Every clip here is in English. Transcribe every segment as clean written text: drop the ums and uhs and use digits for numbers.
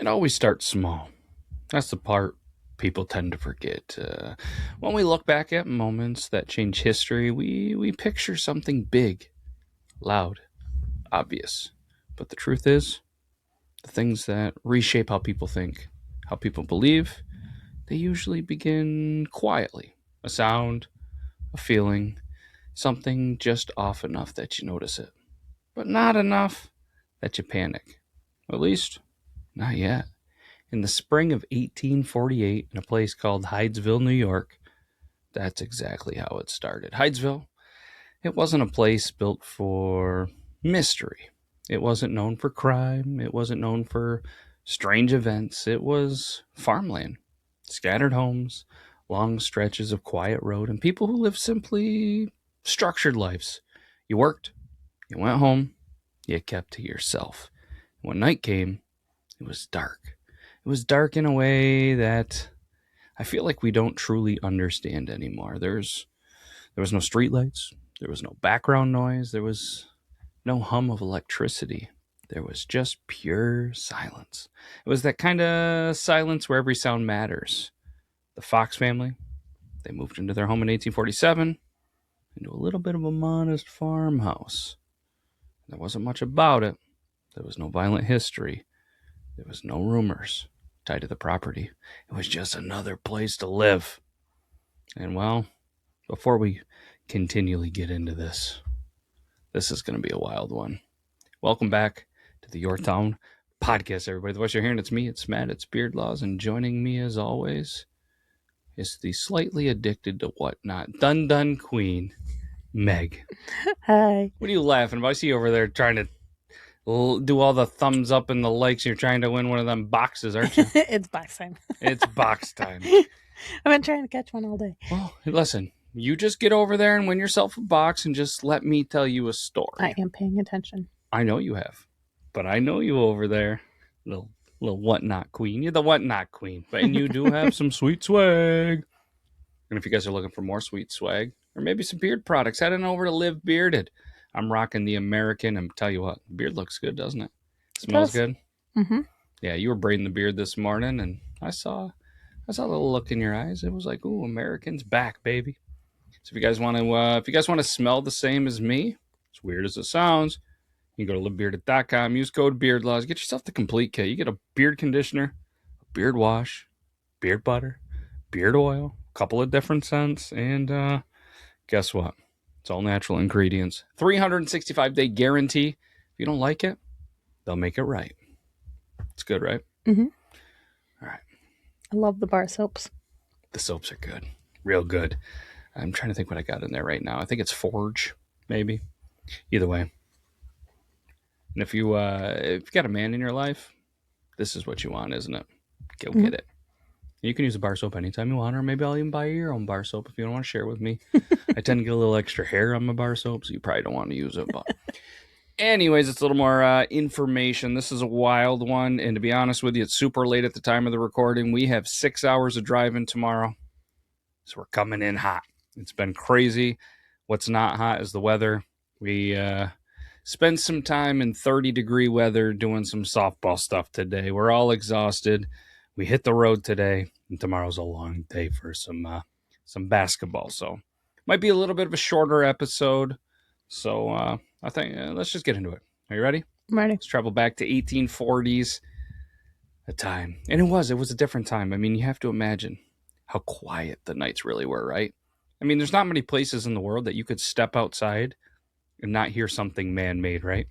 always starts small. That's the part people tend to forget. When we look back at moments that change history, we picture something big, loud, obvious. But the truth is, the things that reshape how people think, how people believe, they usually begin quietly. A sound, a feeling, something just off enough that you notice it, but not enough that you panic. At least, not yet. In the spring of 1848, in a place called Hydesville, New York, that's exactly how it started. Hydesville, it wasn't a place built for mystery. It wasn't known for crime. It wasn't known for strange events. It was farmland, scattered homes, long stretches of quiet road, and people who lived simply structured lives. You worked, you went home, you kept to yourself. When night came, it was dark. It was dark in a way that I feel like we don't truly understand anymore. There was no streetlights. There was no background noise. There was no hum of electricity. There was just pure silence. It was that kind of silence where every sound matters. The Fox family, they moved into their home in 1847, into a little bit of a modest farmhouse. There wasn't much about it. There was no violent history. There was no rumors tied to the property. It was just another place to live. And well, before we continually get into this is going to be a wild one. Welcome back to the Yore Town podcast, everybody. The voice you're hearing, it's me, it's Matt, it's Beard Laws, and joining me as always is the slightly addicted to whatnot, dun queen, Meg. Hi. What are you laughing about? I see you over there trying to do all the thumbs up and the likes. You're trying to win one of them boxes, aren't you? It's box time. It's box time. I've been trying to catch one all day. Well, listen, you just get over there and win yourself a box and just let me tell you a story. I am paying attention. I know you have, but I know you over there, little whatnot queen. You're the whatnot queen, and you do have some sweet swag. And if you guys are looking for more sweet swag, or maybe some beard products, head on over to Live Bearded. I'm rocking the American, and tell you what, the beard looks good, doesn't it? Smells good. Mm-hmm. Yeah, you were braiding the beard this morning, and I saw a little look in your eyes. It was like, ooh, American's back, baby. So if you guys want to, smell the same as me, as weird as it sounds, you can go to livebearded.com, use code BEARDLAWS, get yourself the complete kit. You get a beard conditioner, a beard wash, beard butter, beard oil, a couple of different scents, and guess what? It's all natural ingredients. 365-day guarantee. If you don't like it, they'll make it right. It's good, right? Mm-hmm. All right. I love the bar soaps. The soaps are good. Real good. I'm trying to think what I got in there right now. I think it's Forge, maybe. Either way. And if you got a man in your life, this is what you want, isn't it? Go get it. You can use a bar soap anytime you want, or maybe I'll even buy you your own bar soap if you don't want to share with me. I tend to get a little extra hair on my bar soap, so you probably don't want to use it. But anyways, it's a little more information. This is a wild one, and to be honest with you, it's super late at the time of the recording. We have 6 hours of driving tomorrow, so we're coming in hot. It's been crazy. What's not hot is the weather. We spent some time in 30-degree weather doing some softball stuff today. We're all exhausted. We hit the road today, and tomorrow's a long day for some basketball. So might be a little bit of a shorter episode. So I think let's just get into it. Are you ready? I'm ready. Let's travel back to 1840s, a time. And it was a different time. I mean, you have to imagine how quiet the nights really were, right? I mean, there's not many places in the world that you could step outside and not hear something man-made, right?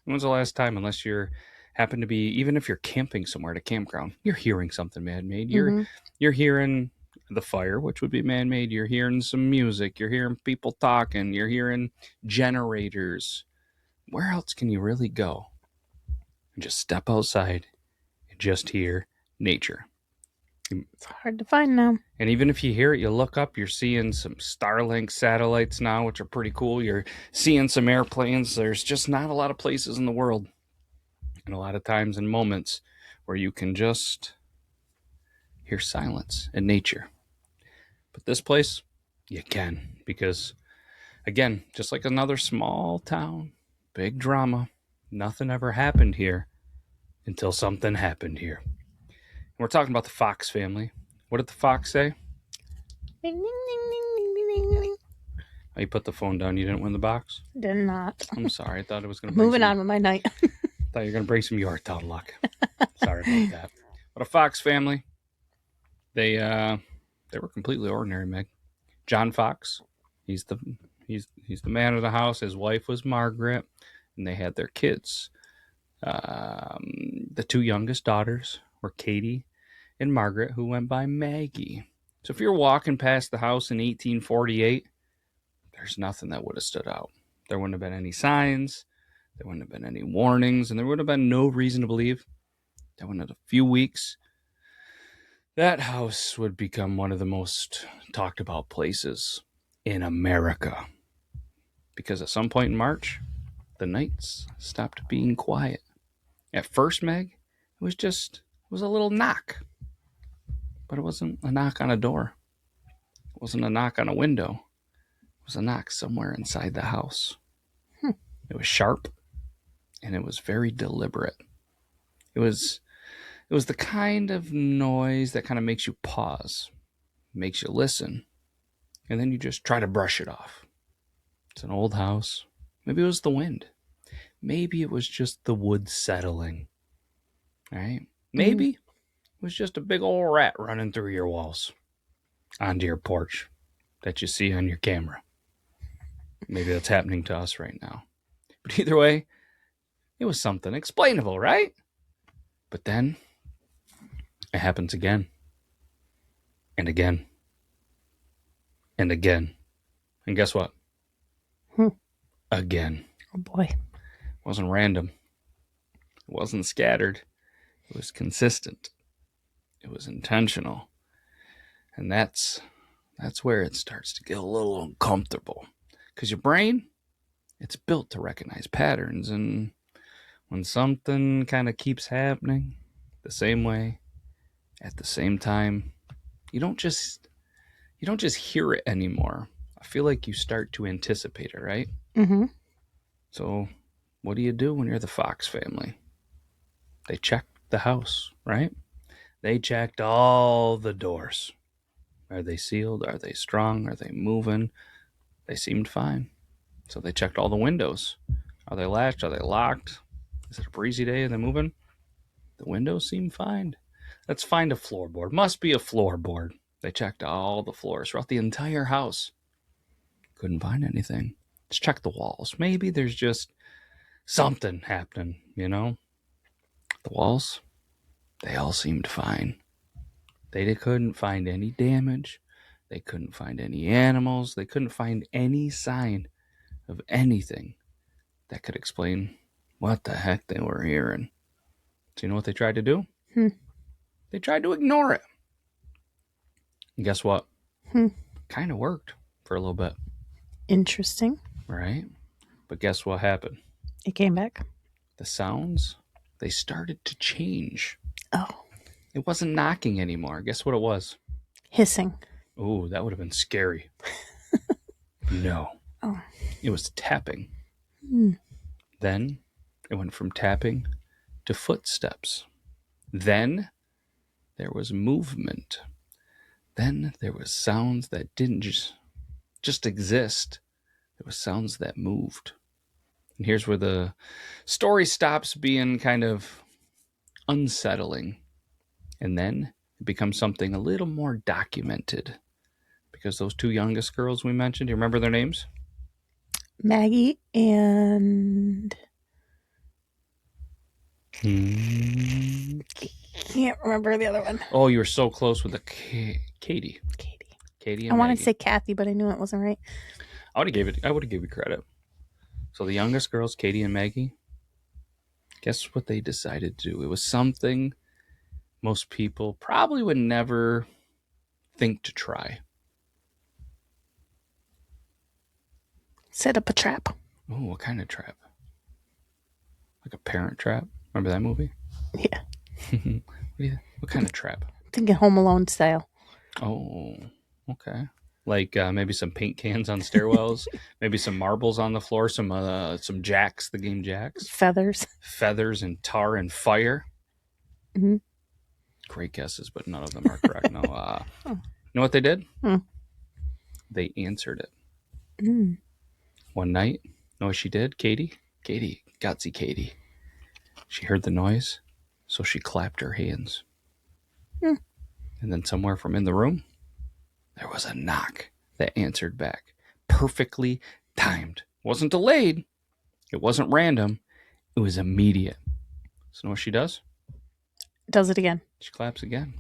When's the last time, unless you're happen to be, even if you're camping somewhere at a campground, you're hearing something man-made. You're hearing the fire, which would be man-made. You're hearing some music. You're hearing people talking. You're hearing generators. Where else can you really go and just step outside and just hear nature? It's hard to find now. And even if you hear it, you look up, you're seeing some Starlink satellites now, which are pretty cool. You're seeing some airplanes. There's just not a lot of places in the world, and a lot of times and moments where you can just hear silence and nature. But this place, you can, because, again, just like another small town, big drama, nothing ever happened here until something happened here. We're talking about the Fox family. What did the fox say? Ding, ding, ding, ding, ding, ding, ding, ding. Oh, you put the phone down. You didn't win the box? Did not. I'm sorry. I thought it was going to Moving on with my night. thought you were going to bring some Yore Town luck. Sorry about that. But a Fox family, they were completely ordinary, Meg. John Fox, he's the man of the house. His wife was Margaret, and they had their kids. The two youngest daughters were Katie and Margaret, who went by Maggie. So if you're walking past the house in 1848, there's nothing that would have stood out. There wouldn't have been any signs. There wouldn't have been any warnings, and there would have been no reason to believe that within a few weeks, that house would become one of the most talked about places in America. Because at some point in March, the nights stopped being quiet. At first, Meg, it was a little knock. But it wasn't a knock on a door. It wasn't a knock on a window. It was a knock somewhere inside the house. It was sharp, and it was very deliberate. It was the kind of noise that kind of makes you pause, makes you listen, and then you just try to brush it off. It's an old house. Maybe it was the wind. Maybe it was just the wood settling. Right? Maybe it was just a big old rat running through your walls onto your porch that you see on your camera. Maybe that's happening to us right now. But either way, it was something explainable, right? But then it happens again and again and again. And guess what? Again. Oh boy. It wasn't random. It wasn't scattered. It was consistent. It was intentional. And that's where it starts to get a little uncomfortable. Because your brain, it's built to recognize patterns. And when something kind of keeps happening the same way, at the same time, you don't just hear it anymore. I feel like you start to anticipate it, right? Mm-hmm. So what do you do when you're the Fox family? They checked the house, right? They checked all the doors. Are they sealed? Are they strong? Are they moving? They seemed fine. So they checked all the windows. Are they latched? Are they locked? Is it a breezy day? Are they moving? The windows seem fine. Let's find a floorboard. Must be a floorboard. They checked all the floors throughout the entire house. Couldn't find anything. Let's check the walls. Maybe there's just something happening, you know? The walls, they all seemed fine. They couldn't find any damage. They couldn't find any animals. They couldn't find any sign of anything that could explain what the heck they were hearing. So you know what they tried to do? They tried to ignore it. And guess what? Kind of worked for a little bit. Interesting. Right? But guess what happened? It came back. The sounds, they started to change. Oh. It wasn't knocking anymore. Guess what it was? Hissing. Ooh, that would have been scary. No. Oh. It was tapping. Then it went from tapping to footsteps. Then there was movement. Then there was sounds that didn't just exist. There was sounds that moved. And here's where the story stops being kind of unsettling. And then it becomes something a little more documented. Because those two youngest girls we mentioned, do you remember their names? Maggie and... Can't remember the other one. Oh, you were so close with the Katie. Katie and I wanted Maggie. to say Kathy, but I knew it wasn't right. I would have gave you credit. So the youngest girls, Katie and Maggie, guess what they decided to do? It was something most people probably would never think to try. Set up a trap. Oh, what kind of trap? Like a parent trap? Remember that movie? Yeah. What kind of trap? Thinking Home Alone style. Oh, okay. Like maybe some paint cans on stairwells, maybe some marbles on the floor, some jacks, the game jacks. Feathers. Feathers and tar and fire. Mm-hmm. great guesses, but none of them are correct. No. You know what they did? They answered it. One night, know what she did? Katie, Gutsy Katie. She heard the noise, so she clapped her hands. And then somewhere from in the room, there was a knock that answered back. Perfectly timed. Wasn't delayed. It wasn't random. It was immediate. So know what she does? Does it again. She claps again.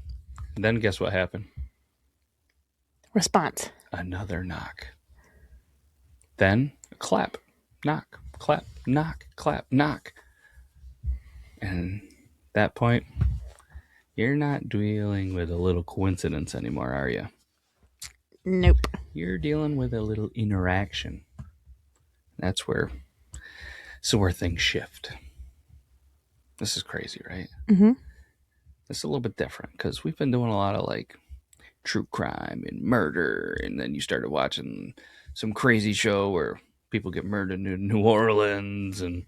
And then guess what happened? Response. Another knock. Then a clap, knock, clap, knock, clap, knock. And at that point, you're not dealing with a little coincidence anymore, are you? Nope. You're dealing with a little interaction. That's where things shift. This is crazy, right? Mm-hmm. It's a little bit different because we've been doing a lot of like true crime and murder, and then you started watching some crazy show where people get murdered in New Orleans, and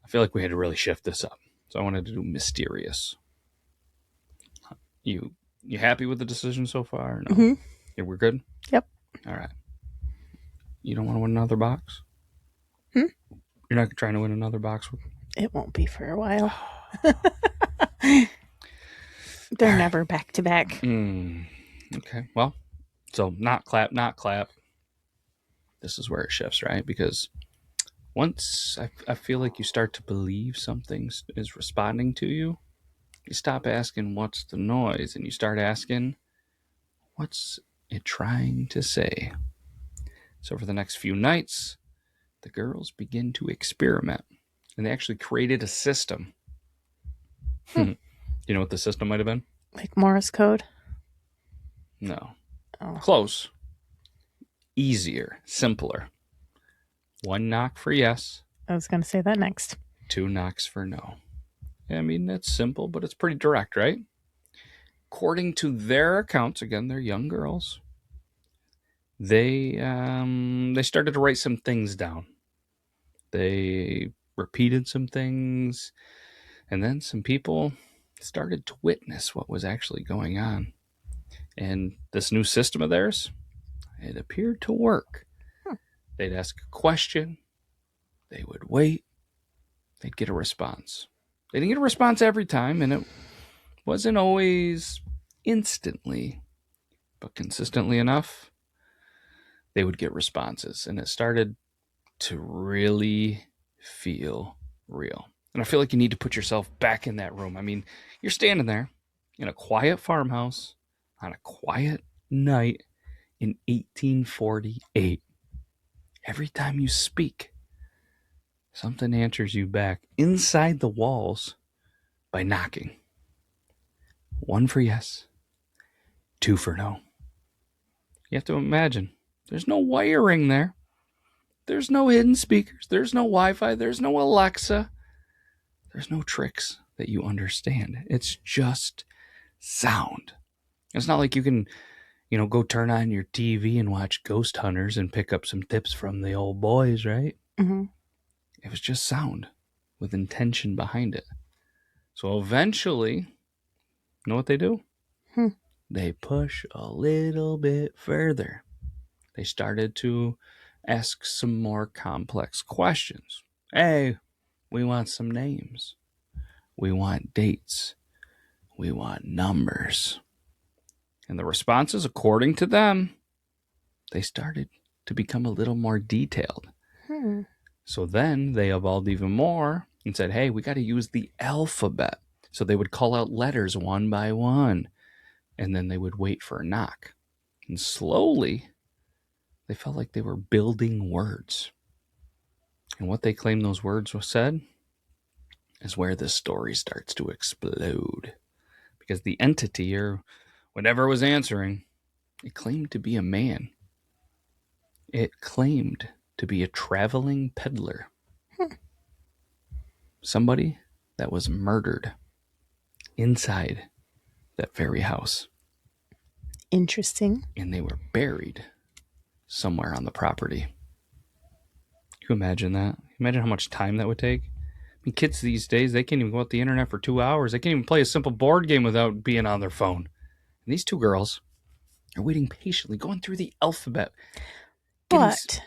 I feel like we had to really shift this up. So I wanted to do mysterious. You happy with the decision so far? No. Mm-hmm. Yeah, we're good? Yep. All right. You don't want to win another box? Hmm? You're not trying to win another box? It won't be for a while. They're never back to back. Okay. Well, so not clap, not clap. This is where it shifts, right? Because once I feel like you start to believe something is responding to you, you stop asking what's the noise and you start asking what's it trying to say. So for the next few nights, the girls begin to experiment, and they actually created a system. You know what the system might have been? Like Morse code? No. Oh. Close. Easier. Simpler. 1 knock for yes. I was going to say that next. 2 knocks for no. I mean, that's simple, but it's pretty direct, right? According to their accounts, again, they're young girls, they started to write some things down. They repeated some things, and then some people started to witness what was actually going on. And this new system of theirs, it appeared to work. They'd ask a question, they would wait, they'd get a response. They didn't get a response every time, and it wasn't always instantly, but consistently enough, they would get responses. And it started to really feel real. And I feel like you need to put yourself back in that room. I mean, you're standing there in a quiet farmhouse on a quiet night in 1848. Every time you speak, something answers you back inside the walls by knocking. 1 for yes, 2 for no. You have to imagine, there's no wiring there. There's no hidden speakers. There's no Wi-Fi. There's no Alexa. There's no tricks that you understand. It's just sound. It's not like you can, go turn on your TV and watch Ghost Hunters and pick up some tips from the old boys, right? Mm-hmm. It was just sound with intention behind it. So eventually, you know what they do? They push a little bit further. They started to ask some more complex questions. Hey, we want some names. We want dates. We want numbers. And the responses, according to them, they started to become a little more detailed. So then they evolved even more and said, hey, we got to use the alphabet. So they would call out letters one by one, and then they would wait for a knock. And slowly, they felt like they were building words. And what they claimed those words were said is where this story starts to explode. Because the entity, or whatever was answering, it claimed to be a man. It claimed to be a traveling peddler. Somebody that was murdered inside that very house. Interesting. And they were buried somewhere on the property. Can you imagine that? Imagine how much time that would take. mean, kids these days, they can't even go out the internet for 2 hours. They can't even play a simple board game without being on their phone. And these two girls are waiting patiently, going through the alphabet. But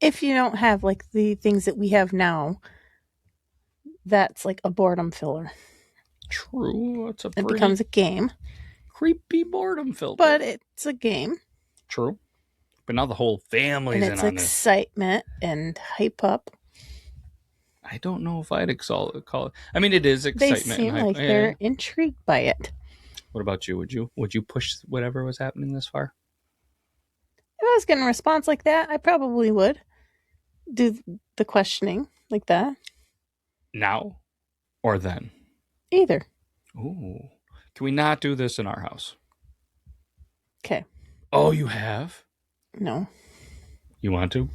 if you don't have like the things that we have now, that's like a boredom filler. True. It's a It becomes a game. creepy boredom filter. But it's a game. True. But now the whole family's and it's in on this. excitement and hype up. I don't know if I'd call it. I mean, it is excitement. They seem and hype. like they're intrigued by it. What about you? Would you push whatever was happening this far? If I was getting a response like that, I probably would do the questioning like that. Now or then? Either. Ooh. Can we not do this in our house? Okay. Oh, you have? No. You want to?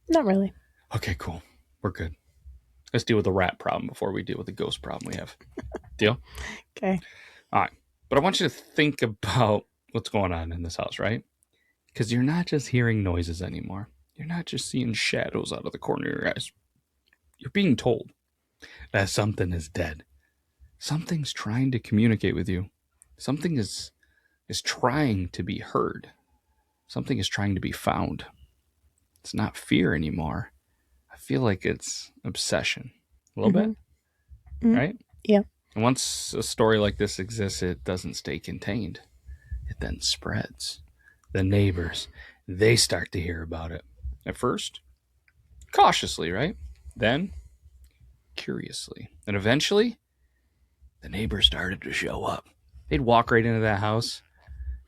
Not really. Okay, cool. We're good. Let's deal with the rat problem before we deal with the ghost problem we have. Deal? Okay. All right. But I want you to think about what's going on in this house, right? Because you're not just hearing noises anymore. You're not just seeing shadows out of the corner of your eyes. You're being told that something is dead. Something's trying to communicate with you. Something is trying to be heard. Something is trying to be found. It's not fear anymore. I feel like it's obsession. A little bit, right? Yeah. And once a story like this exists, it doesn't stay contained. It then spreads. The neighbors, they start to hear about it. At first, cautiously, right? Then, curiously. And eventually, the neighbors started to show up. They'd walk right into that house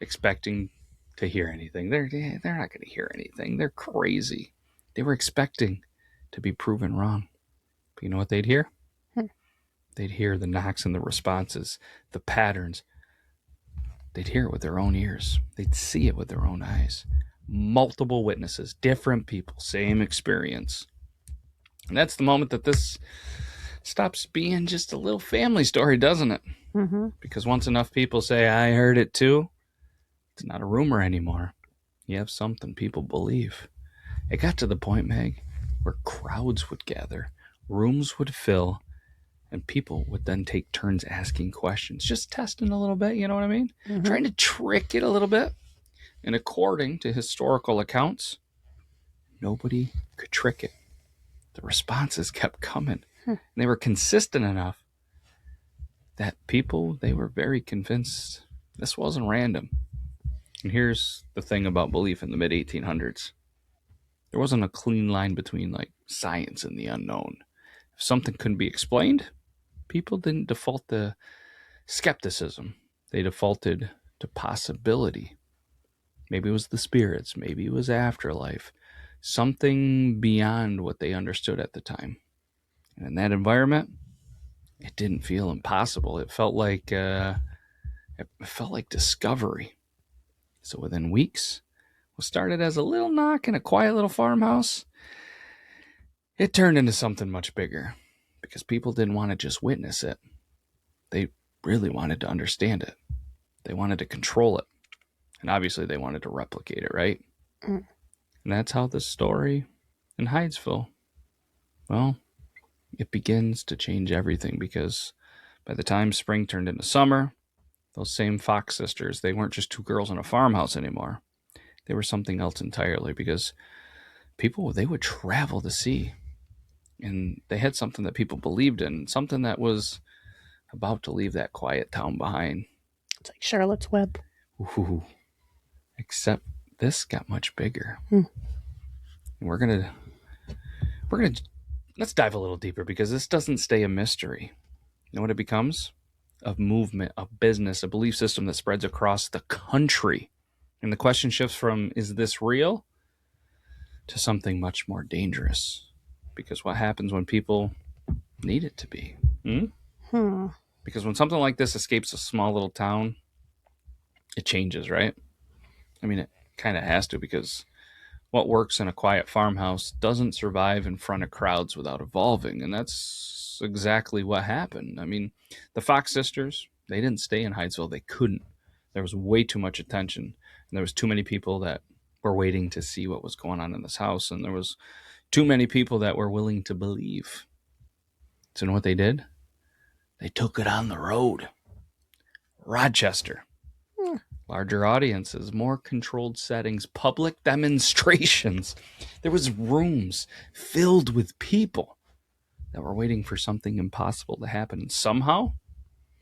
expecting to hear anything. They're not going to hear anything. They're crazy. They were expecting to be proven wrong. But you know what they'd hear? They'd hear the knocks and the responses, the patterns. They'd hear it with their own ears. They'd see it with their own eyes. Multiple witnesses, different people, same experience. And that's the moment that this stops being just a little family story, doesn't it? Mm-hmm. Because once enough people say, I heard it too, it's not a rumor anymore. You have something people believe. It got to the point, Meg, where crowds would gather, rooms would fill, and people would then take turns asking questions, just testing a little bit, you know what I mean? Mm-hmm. Trying to trick it a little bit. And according to historical accounts, nobody could trick it. The responses kept coming. And they were consistent enough that people, they were very convinced this wasn't random. And here's the thing about belief in the mid-1800s. There wasn't a clean line between like science and the unknown. If something couldn't be explained, people didn't default to skepticism. They defaulted to possibility. Maybe it was the spirits. Maybe it was afterlife. Something beyond what they understood at the time. And in that environment, it didn't feel impossible. It felt like discovery. So within weeks, what started as a little knock in a quiet little farmhouse, it turned into something much bigger because people didn't want to just witness it. They really wanted to understand it. They wanted to control it. And obviously they wanted to replicate it, right? And that's how the story in Hydesville, well, it begins to change everything because by the time spring turned into summer, those same Fox sisters, they weren't just two girls in a farmhouse anymore. They were something else entirely because people, they would travel to see. And they had something that people believed in, something that was about to leave that quiet town behind. It's like Charlotte's Web. Ooh. Except this got much bigger. And we're gonna let's dive a little deeper because this doesn't stay a mystery. You know what it becomes? A movement, a business, a belief system that spreads across the country. And the question shifts from, is this real? To something much more dangerous. Because what happens when people need it to be? Because when something like this escapes a small little town, it changes, right? I mean, it kind of has to, because what works in a quiet farmhouse doesn't survive in front of crowds without evolving. And that's exactly what happened. I mean, the Fox sisters, they didn't stay in Hydesville. They couldn't. There was way too much attention. And there was too many people that were waiting to see what was going on in this house. And there was too many people that were willing to believe. So you know what they did? They took it on the road. Rochester. Larger audiences, more controlled settings, public demonstrations. There was rooms filled with people that were waiting for something impossible to happen. And somehow,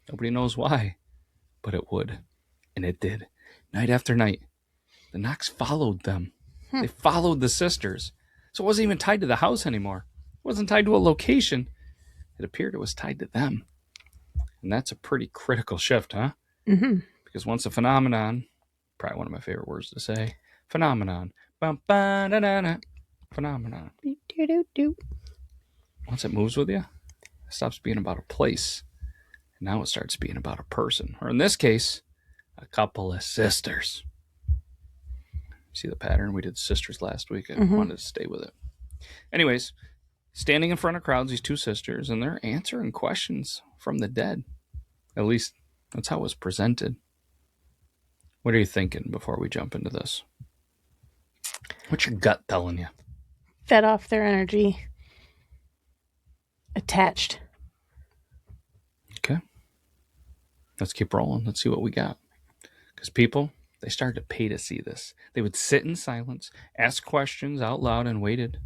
nobody knows why, but it would. And it did. Night after night, the knocks followed them. They followed the sisters. So it wasn't even tied to the house anymore. It wasn't tied to a location. It appeared it was tied to them. And that's a pretty critical shift, huh? Mm-hmm. Because once a phenomenon, probably one of my favorite words to say, phenomenon. Phenomenon. Once it moves with you, it stops being about a place. And now it starts being about a person. Or in this case, a couple of sisters. See the pattern? We did sisters last week. I wanted to stay with it. Anyways, standing in front of crowds, these two sisters, and they're answering questions from the dead. At least that's how it was presented. What are you thinking before we jump into this? What's your gut telling you? Fed off their energy. Attached. Okay. Let's keep rolling. Let's see what we got. Because people, they started to pay to see this. They would sit in silence, ask questions out loud, and waited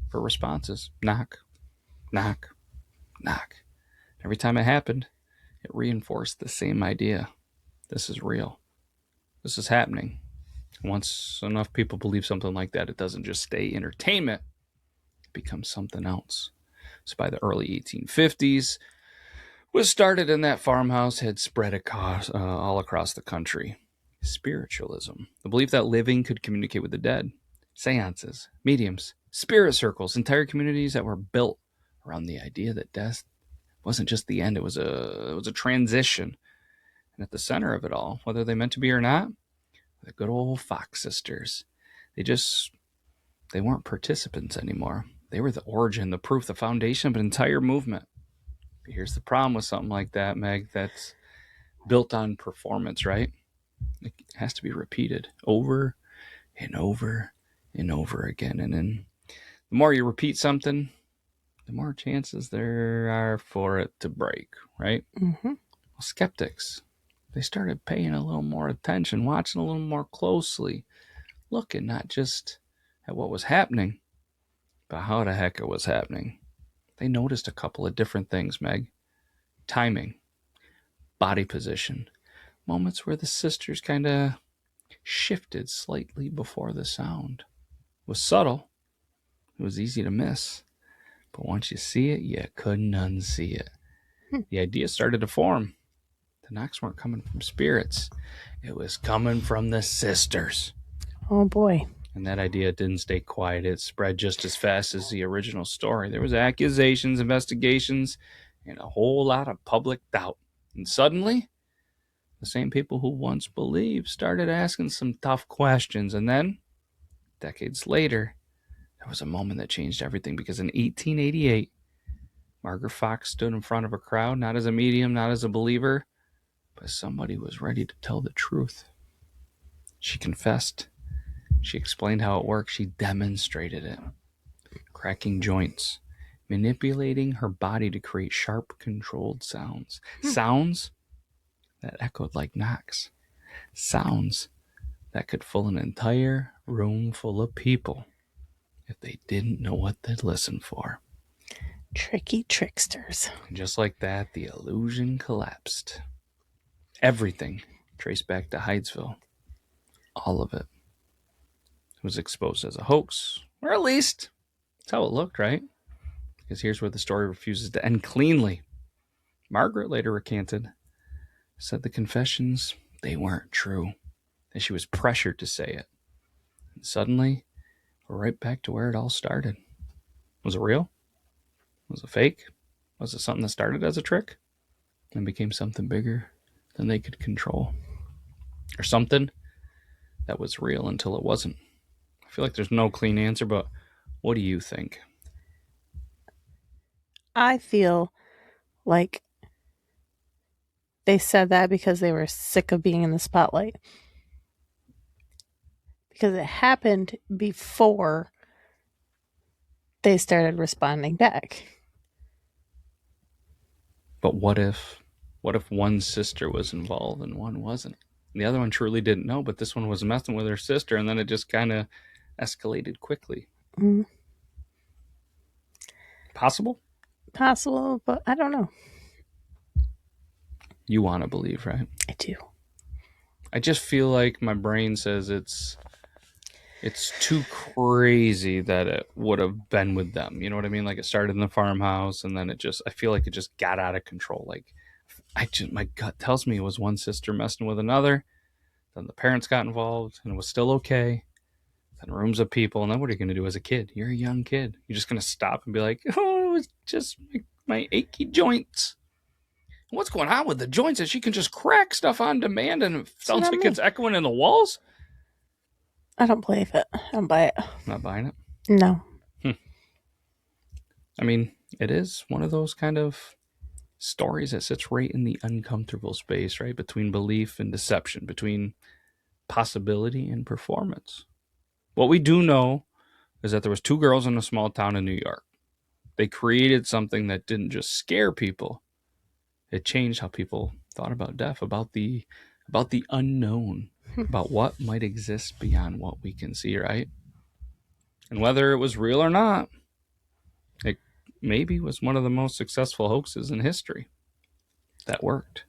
for responses. Knock, knock, knock. Every time it happened, it reinforced the same idea. This is real. This is happening. Once enough people believe something like that, it doesn't just stay entertainment. It becomes something else. So by the early 1850s, was started in that farmhouse, had spread across, all across the country. Spiritualism, the belief that living could communicate with the dead. Seances, mediums, spirit circles, entire communities that were built around the idea that death wasn't just the end, it was a transition. And at the center of it all, whether they meant to be or not, the good old Fox sisters. They weren't participants anymore. They were the origin, the proof, the foundation of an entire movement. But here's the problem with something like that, Meg, that's built on performance, right? It has to be repeated over and over and over again. And then the more you repeat something, the more chances there are for it to break, right? Mm-hmm. Well, skeptics, they started paying a little more attention, watching a little more closely, looking not just at what was happening, but how the heck it was happening. They noticed a couple of different things, Meg. Timing, body position, moments where the sisters kind of shifted slightly before the sound. It was subtle. It was easy to miss. But once you see it, you couldn't unsee it. The idea started to form. The knocks weren't coming from spirits. It was coming from the sisters. Oh, boy. And that idea didn't stay quiet. It spread just as fast as the original story. There was accusations, investigations, and a whole lot of public doubt. And suddenly, the same people who once believed started asking some tough questions. And then, decades later, there was a moment that changed everything, because in 1888, Margaret Fox stood in front of a crowd, not as a medium, not as a believer, but somebody who was ready to tell the truth. She confessed. She explained how it worked. She demonstrated it. Cracking joints, manipulating her body to create sharp, controlled sounds. Sounds that echoed like knocks. Sounds that could fill an entire room full of people if they didn't know what they'd listen for. Tricky tricksters. And just like that, the illusion collapsed. Everything traced back to Hydesville. All of it was exposed as a hoax, or at least that's how it looked, right? Because here's where the story refuses to end cleanly. Margaret later recanted, said the confessions, they weren't true, and she was pressured to say it. And suddenly, we're right back to where it all started. Was it real? Was it fake? Was it something that started as a trick and became something bigger than they could control? Or something that was real until it wasn't? I feel like there's no clean answer, but what do you think? I feel like they said that because they were sick of being in the spotlight. Because it happened before they started responding back. But what if one sister was involved and one wasn't? And the other one truly didn't know, but this one was messing with her sister, and then it just kind of escalated quickly. Mm. Possible? Possible, but I don't know. You want to believe, right? I do. I just feel like my brain says it's too crazy that it would have been with them. You know what I mean? Like it started in the farmhouse, and then I feel like it just got out of control. Like my gut tells me it was one sister messing with another. Then the parents got involved, and it was still okay. Then rooms of people, and then what are you going to do as a kid? You're a young kid. You're just going to stop and be like, oh, it was just my achy joints. What's going on with the joints that she can just crack stuff on demand and it sounds like it's echoing in the walls? I don't believe it. I don't buy it. Not buying it? No. I mean, it is one of those kind of stories that sits right in the uncomfortable space, right? Between belief and deception, between possibility and performance. What we do know is that there was two girls in a small town in New York. They created something that didn't just scare people. It changed how people thought about death, about the unknown, about what might exist beyond what we can see, right? And whether it was real or not, it maybe was one of the most successful hoaxes in history that worked.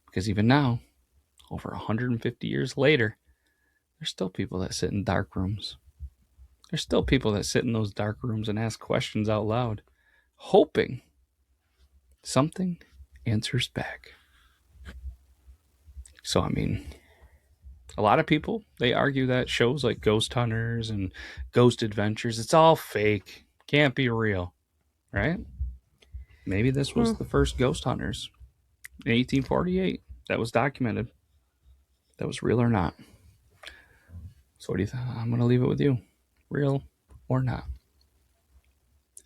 Because even now, over 150 years later, there's still people that sit in dark rooms. There's still people that sit in those dark rooms and ask questions out loud, hoping something answers back. So, I mean, a lot of people, they argue that shows like Ghost Hunters and Ghost Adventures, it's all fake. Can't be real, right? Maybe this was the first Ghost Hunters in 1848 that was documented. That was real or not. So what do you think? I'm going to leave it with you. Real or not?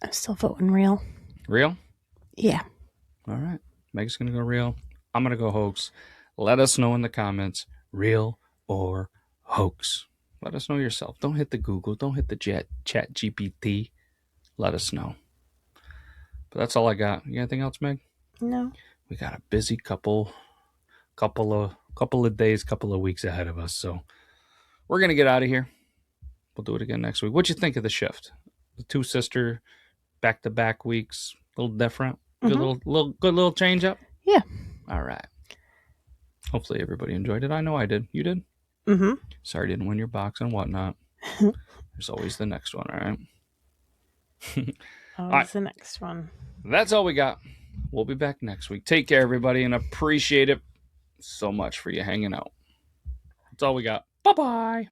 I'm still voting real. Real? Yeah. All right. Meg's going to go real. I'm going to go hoax. Let us know in the comments, real or hoax. Let us know yourself. Don't hit the Google. Don't hit the chat GPT. Let us know. But that's all I got. You got anything else, Meg? No. We got a busy couple of days, couple of weeks ahead of us. So we're going to get out of here. We'll do it again next week. What'd you think of the shift? The two sister back-to-back weeks, a little different. Good little change up? Yeah. All right. Hopefully everybody enjoyed it. I know I did. You did? Mm-hmm. Sorry I didn't win your box and whatnot. There's always the next one, all right? Always the next one. That's all we got. We'll be back next week. Take care, everybody, and appreciate it so much for you hanging out. That's all we got. Bye-bye.